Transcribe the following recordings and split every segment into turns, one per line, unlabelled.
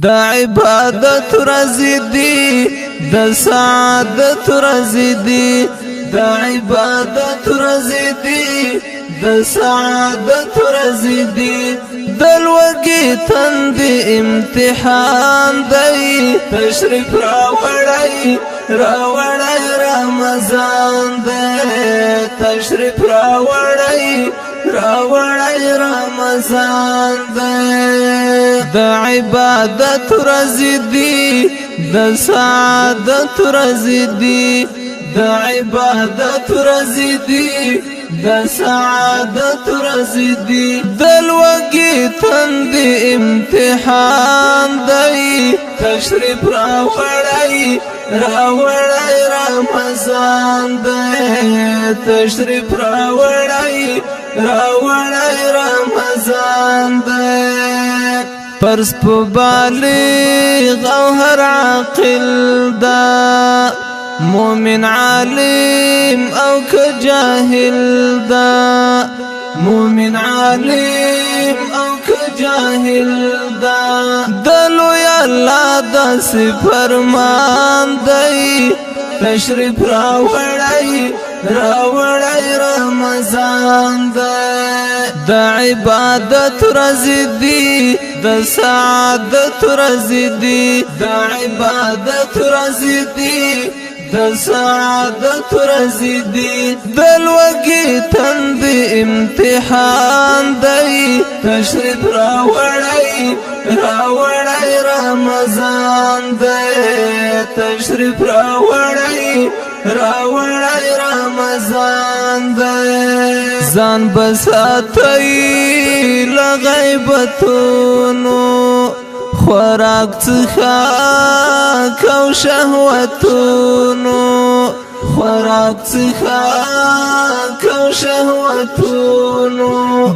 دا عبادت رزیدی دا سعادت رزیدی دا عبادت رزیدی دا سعادت رزیدی دلوگی تند امتحان دی تشریف راوڑی رمضان دی تشریف راوڑی رمضان دی دا عبادت رزیدی دا سعادت رزیدی دا عبادت رزیدی دا سعادت رزیدی دلوگی تند امتحان دی تشریف راوڑی رمضان دی تشریف راوڑی رمضان دی پرس پو بالغ او هر عاقل دا مومن عالم او کجاهل دا مومن عالم او کجاهل دا دلو یا اللہ دا سی فرمان دی تشریف راوڑی رمضان دی دا عبادت رزیدی دا سعادت رزیدی دا عبادت رزیدی دا سعادت رزیدی دلوگی تند امتحان دی تشریف راوڑی رمضان دی تشریف راوڑی رمضان دی زان بساتی لغیبتونو خوراک څخه کو شهوتونو خوراک څخه کو شهوتونو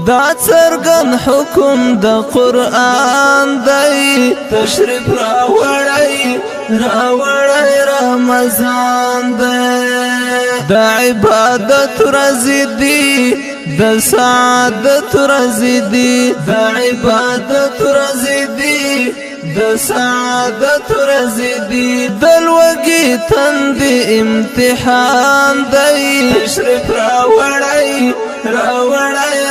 دا څرګن حکم د قرآن دی تشریف راوړی رمضان دی دا عبادت رزیدی دا سعادت رزیدی دا عبادت رزیدی دا سعادت رزیدی دلوگی تند امتحان دی تشریف راوڑی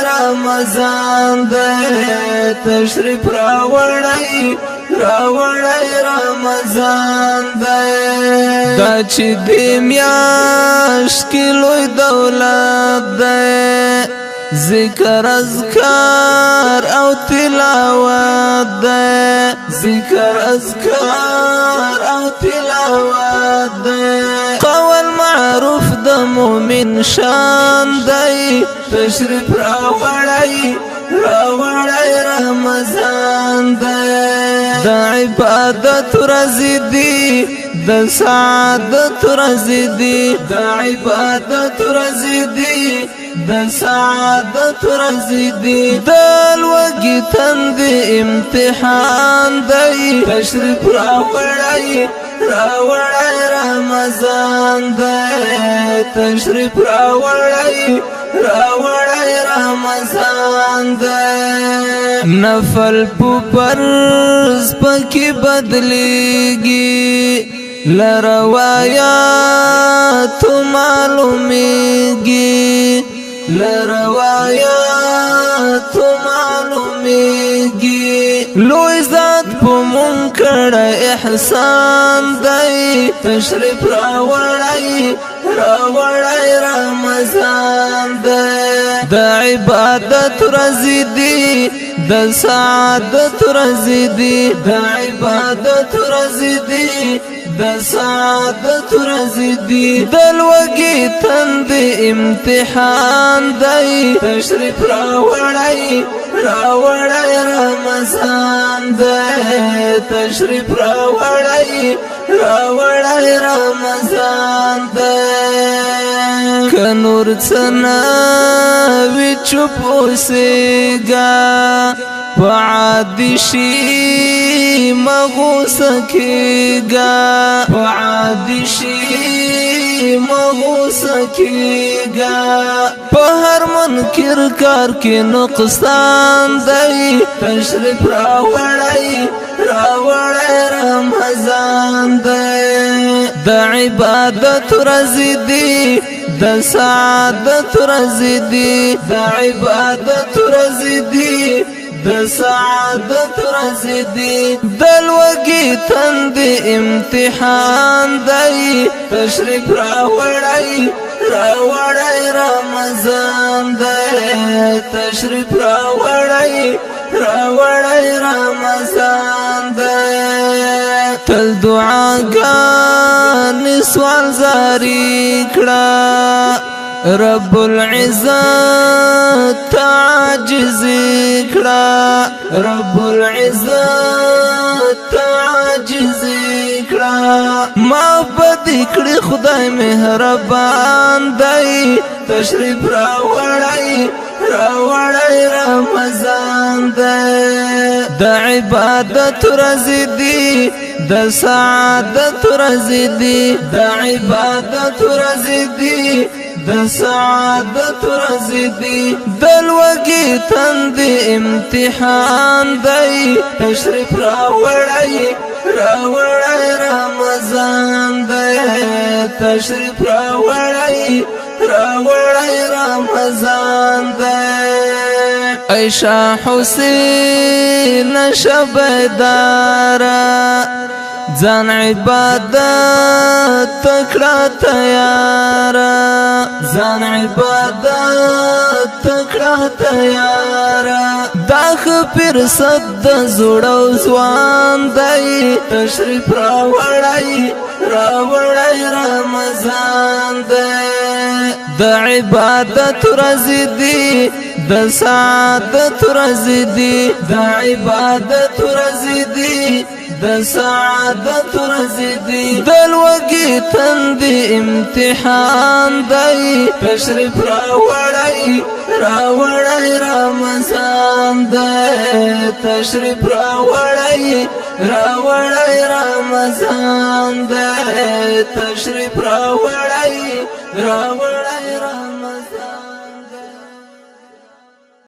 رمضان دی تشریف راوڑی رمضان دی دا چی دی میاشت کی لوی دولت دی ذکر اذکار او تلاوت دی ذکر اذکار او تلاوت دی قول معروف د مومن شان دی تشریف راوڑی رمضان دی دا عبادت رزیدی دا سعادت رزیدی دا عبادت رزیدی دا سعادت رزیدی دلوگی تند امتحان دی تشریف راوڑی رمضان دی تشریف راوڑی رمضان دی نفل پو پرز پکی بدلیگی لروایات معلومیگی لروایات معلومیگی لوی ذات پو منکر احسان دی تشریف راوڑی رمضان دی دا عبادت رزیدی دا سعادت رزیدی دا عبادت رزیدی دا سعادت رزیدی دلوگی تند امتحان دی تشریف راوڑی رمضان دی تشریف راوڑی رمضان دی کنور څنا وی چپ اوسېګا وعادشی مغوس کیگا وعادشی مغوس کیگا پہر منکر کار کی نقصان دی تشریف راوڑی راوړی رمضان دی د عبادت ورځې دي د سعادت ورځې دي د عبادت ورځې دي د سعادت ورځې دي د لوږې تندې امتحان دی تشریف راوړی رمضان دی تشریف راوړی رمضان دی تل دعاګانې سوال زاری کړه رب العزت عاجز کړه رب العزت عاجز کړه محبت کړي خدای مهربان دی تشریف راوړی رمضان دی د عبادت ورځې دي د سعادت ورځې دي د عبادت ورځې دي د سعادت ورځې دي د لوږې تندې امتحان دی تشریف راوړی رمضان دی تشریف راوړی رمضان دی عائشہ حسین شبیدارا ځان عبادت تکړه تیارا ځان عبادت تکړه تیارا دا خپر صد زوړو ځوان دی تشریف راوړی رمضان دی د عبادت ورځې دي د سعادت ورځې دي د عبادت ورځې دي د سعادت ورځې دي د لوږې تندې امتحان دی تشریف راوړی رمضان دی تشریف راوړی رمضان دی تشریف راوړی رمضان